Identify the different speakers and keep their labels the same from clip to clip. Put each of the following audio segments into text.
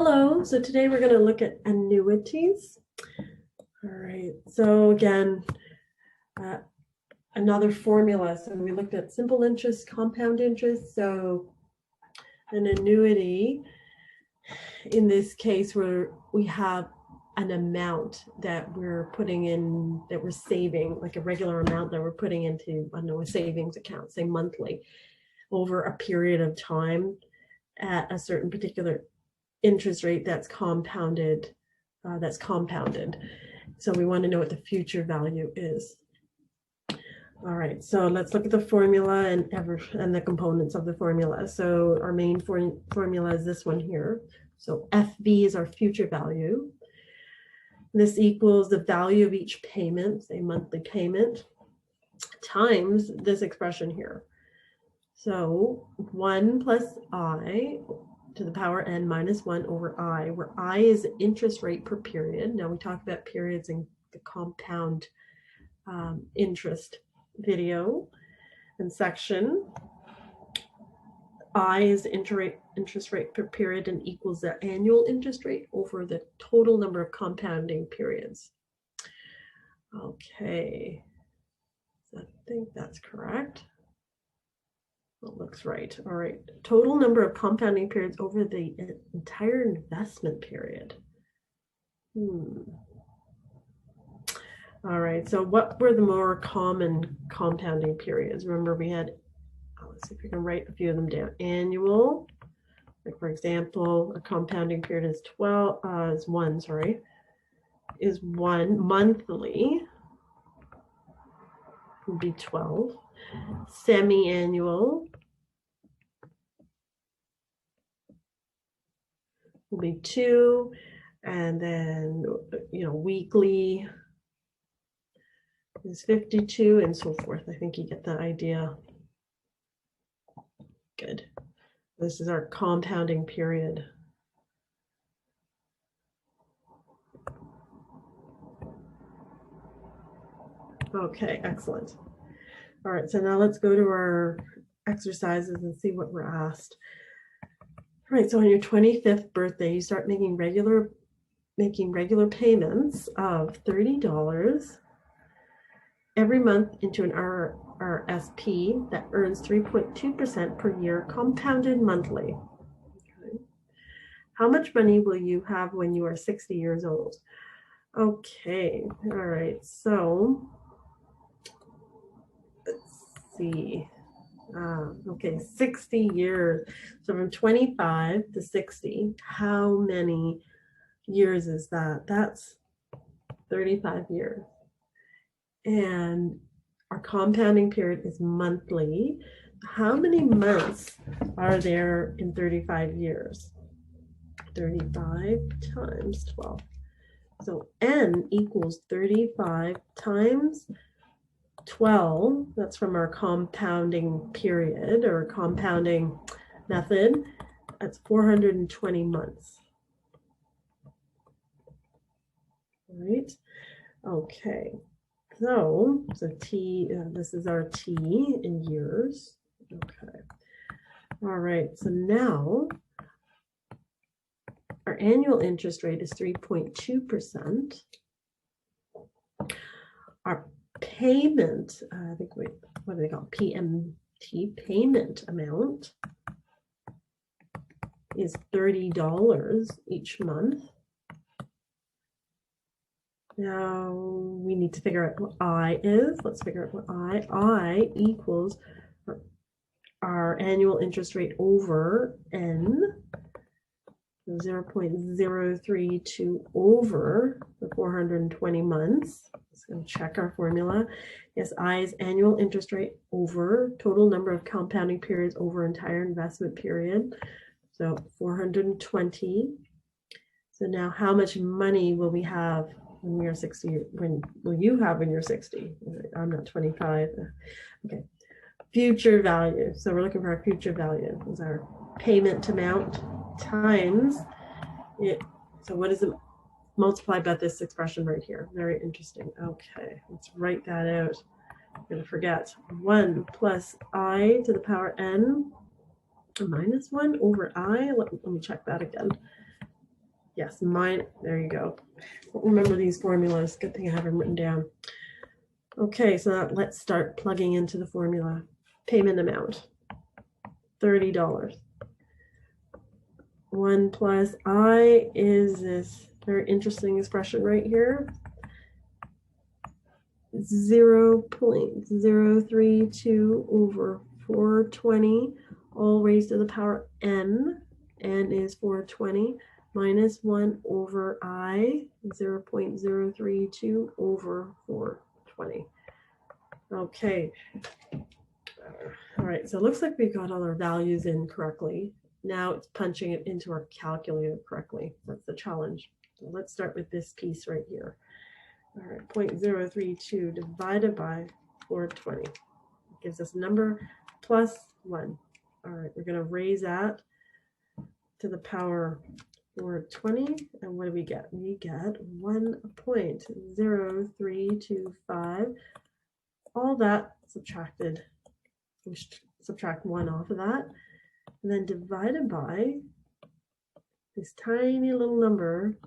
Speaker 1: Hello, so today we're going to look at annuities. All right, so again, another formula. So we looked at simple interest, compound interest. So an annuity, in this case, where we have an amount that we're putting in, that we're saving, like a regular amount that we're putting into, I don't know, a savings account, say monthly, over a period of time at a certain particular interest rate that's compounded. So we want to know what the future value is. All right, so let's look at the formula and the components of the formula. So our main formula is this one here. So FV is our future value. This equals the value of each payment, say monthly payment, times this expression here. So 1 plus I to the power n minus 1 over I, where I is the interest rate per period. Now we talked about periods in the compound interest video and section. I is the interest rate per period and equals the annual interest rate over the total number of compounding periods. Okay, I think that's correct. That looks right. All right. Total number of compounding periods over the entire investment period. All right. So what were the more common compounding periods? Remember we had, let's see if we can write a few of them down. Annual, like for example, a compounding period is 1. Monthly would be 12. Semi-annual will be 2, and then weekly is 52, and so forth. I think you get the idea. Good. This is our compounding period. Okay, excellent. All right, so now let's go to our exercises and see what we're asked. All right, so on your 25th birthday, you start making regular payments of $30 every month into an RRSP that earns 3.2% per year compounded monthly. Okay. How much money will you have when you are 60 years old? Okay, all right, so let's see. Okay, 60 years. So from 25 to 60, how many years is that? That's 35 years. And our compounding period is monthly. How many months are there in 35 years? 35 times 12. So n equals 35 times 12, that's from our compounding period or compounding method. That's 420 months. All right. Okay. So T, this is our T in years. Okay. All right. So now our annual interest rate is 3.2%. Our payment, I think what do they call PMT, payment amount is $30 each month. Now we need to figure out what I is. Let's figure out what I equals our annual interest rate over N, 0.032 over the 420 months. Let's go check our formula. Yes, I is annual interest rate over total number of compounding periods over entire investment period. So 420. So now how much money will we have when we are 60? When will you have when you're 60? I'm not 25. Okay. Future value. So we're looking for our future value. This is our payment amount times it. So what is it multiplied by this expression right here? Very interesting. Okay, let's write that out. I'm going to forget. 1 plus I to the power n minus 1 over I. Let me check that again. Yes, mine, there you go. Remember these formulas, good thing I have them written down. Okay, so now let's start plugging into the formula. Payment amount, $30. 1 plus I is this very interesting expression right here. 0.032 over 420, all raised to the power n. N is 420 minus 1 over I, 0.032 over 420. Okay. All right, so it looks like we've got all our values in correctly. Now it's punching it into our calculator correctly. That's the challenge. So let's start with this piece right here. All right, 0.032 divided by 420 gives us a number plus 1. All right, we're going to raise that to the power 420. And what do we get? We get 1.0325. All that subtracted. We subtract 1 off of that. And then divided by this tiny little number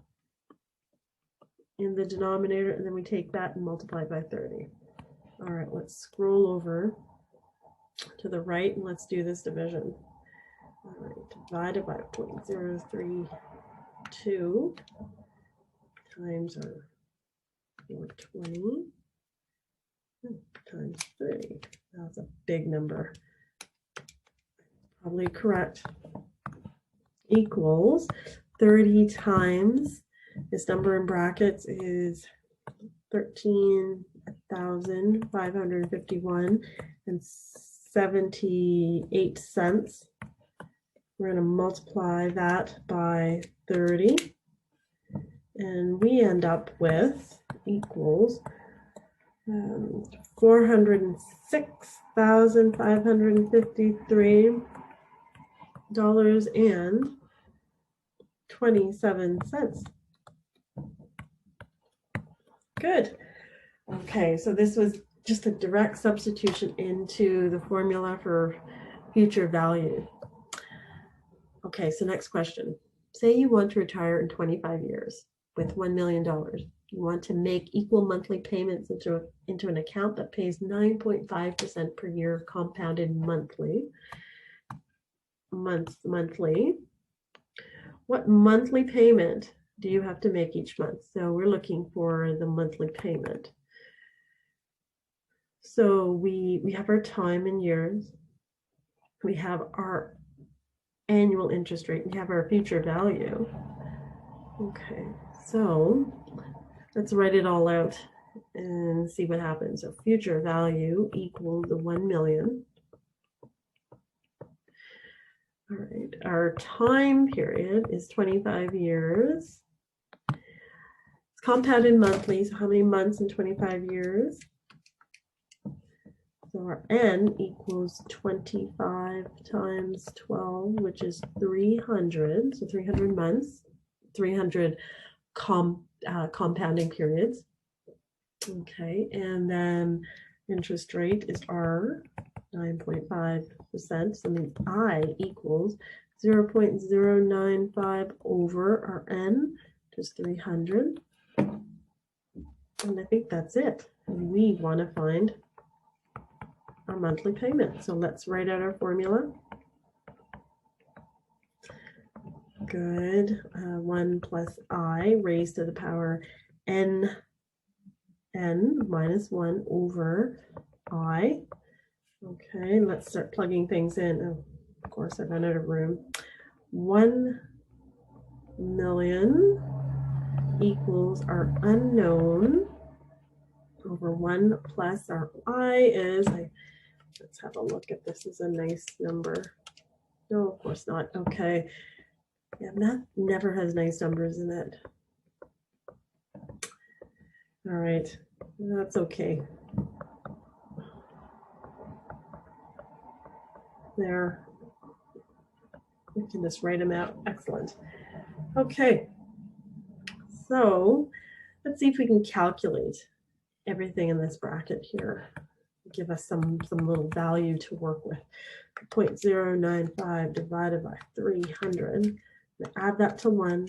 Speaker 1: in the denominator, and then we take that and multiply by 30. All right, let's scroll over to the right and let's do this division. All right, divided by 0.032 times our 420 times 30. That's a big number. Probably correct. Equals 30 times this number in brackets is 13,551 and 78 cents. We're going to multiply that by 30, and we end up with equals $406,553.27. Good. Okay, so this was just a direct substitution into the formula for future value. Okay, so next question. Say you want to retire in 25 years with $1 million. You want to make equal monthly payments into an account that pays 9.5% per year compounded monthly. Monthly. What monthly payment do you have to make each month? So we're looking for the monthly payment. So we have our time in years. We have our annual interest rate. We have our future value. Okay, so let's write it all out and see what happens. So future value equals the 1 million. All right, our time period is 25 years. It's compounded monthly, so how many months in 25 years? So our n equals 25 times 12, which is 300. So 300 months, 300 compounding periods. Okay, and then interest rate is R, 9.5%. So the I equals 0.095 over our n, which is 300. And I think that's it. We want to find our monthly payment. So let's write out our formula. Good. 1 plus I raised to the power n minus 1 over I. Okay, let's start plugging things in. Oh, of course, I ran out of room. 1 million equals our unknown over 1 plus our I is, let's have a look at this. Is a nice number. No, of course not. Okay. Yeah, math never has nice numbers in it. All right, that's okay. There. We can just write them out. Excellent. Okay. So let's see if we can calculate everything in this bracket here. Give us some little value to work with. 0.095 divided by 300. Add that to 1.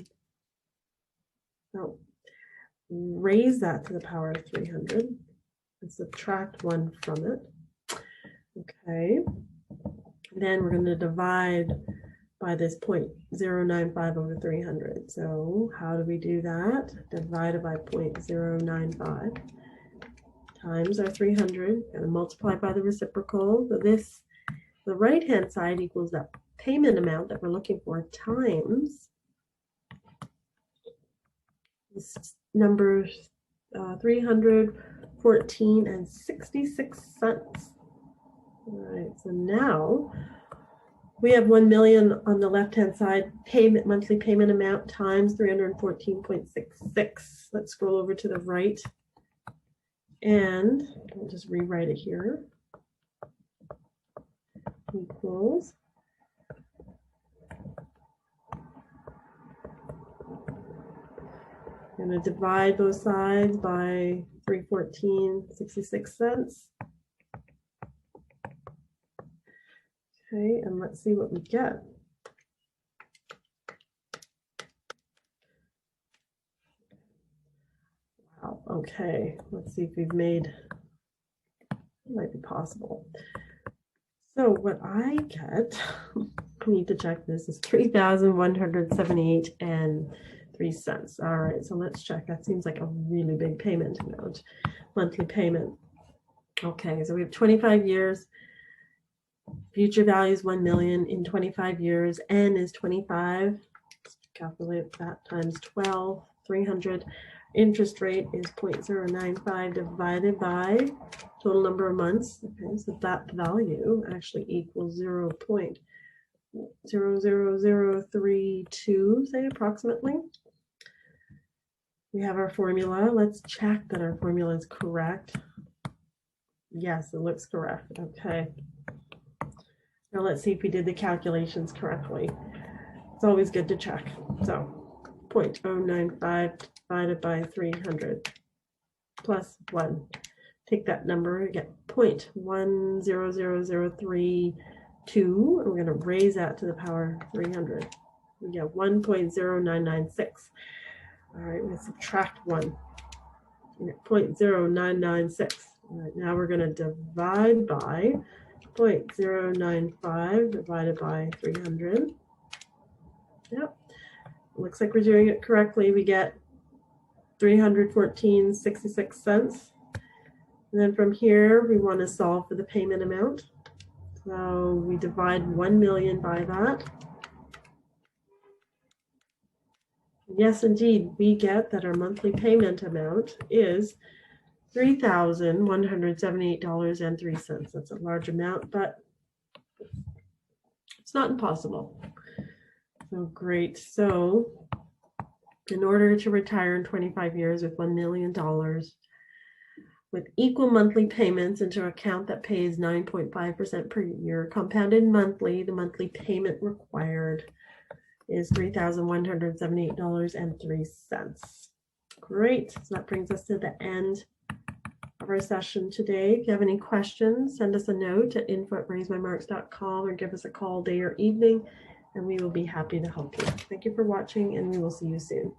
Speaker 1: Now, raise that to the power of 300 and subtract 1 from it. Okay. Then we're going to divide by this 0.095 over 300. So how do we do that? Divided by 0.095 times our 300, and multiply by the reciprocal. So this, the right-hand side equals that payment amount that we're looking for times this number 314.66. All right, so now we have 1 million on the left-hand side, monthly payment amount times 314.66. Let's scroll over to the right, and I'll just rewrite it here. Equals I'm going to divide both sides by 314.66. Okay, and let's see what we get. Wow, okay, let's see if we've made, it might be possible. So what I get, I need to check this, is $3,178.03. All right, so let's check. That seems like a really big payment amount, monthly payment. Okay, so we have 25 years. Future value is 1 million in 25 years. N is 25. Let's calculate that times 12, 300. Interest rate is 0.095 divided by total number of months. Okay, so that value actually equals 0.00032, say approximately. We have our formula. Let's check that our formula is correct. Yes, it looks correct. Okay. Now let's see if we did the calculations correctly. It's always good to check. So 0.095 divided by 300 plus 1. Take that number, you get 0.10032, and we're going to raise that to the power 300. We get 1.0996. All right, we subtract 1. You get 0.0996. All right, now we're going to divide by 0.095 divided by 300. Yep, looks like we're doing it correctly. We get 314.66 cents. And then from here, we want to solve for the payment amount. So we divide 1 million by that. Yes, indeed, we get that our monthly payment amount is $3,178.03. That's a large amount, but it's not impossible. So great. So in order to retire in 25 years with $1 million, with equal monthly payments into an account that pays 9.5% per year, compounded monthly, the monthly payment required is $3,178.03. Great. So that brings us to the end of our session today. If you have any questions, send us a note at info@raisemymarks.com or give us a call day or evening, and we will be happy to help you. Thank you for watching, and we will see you soon.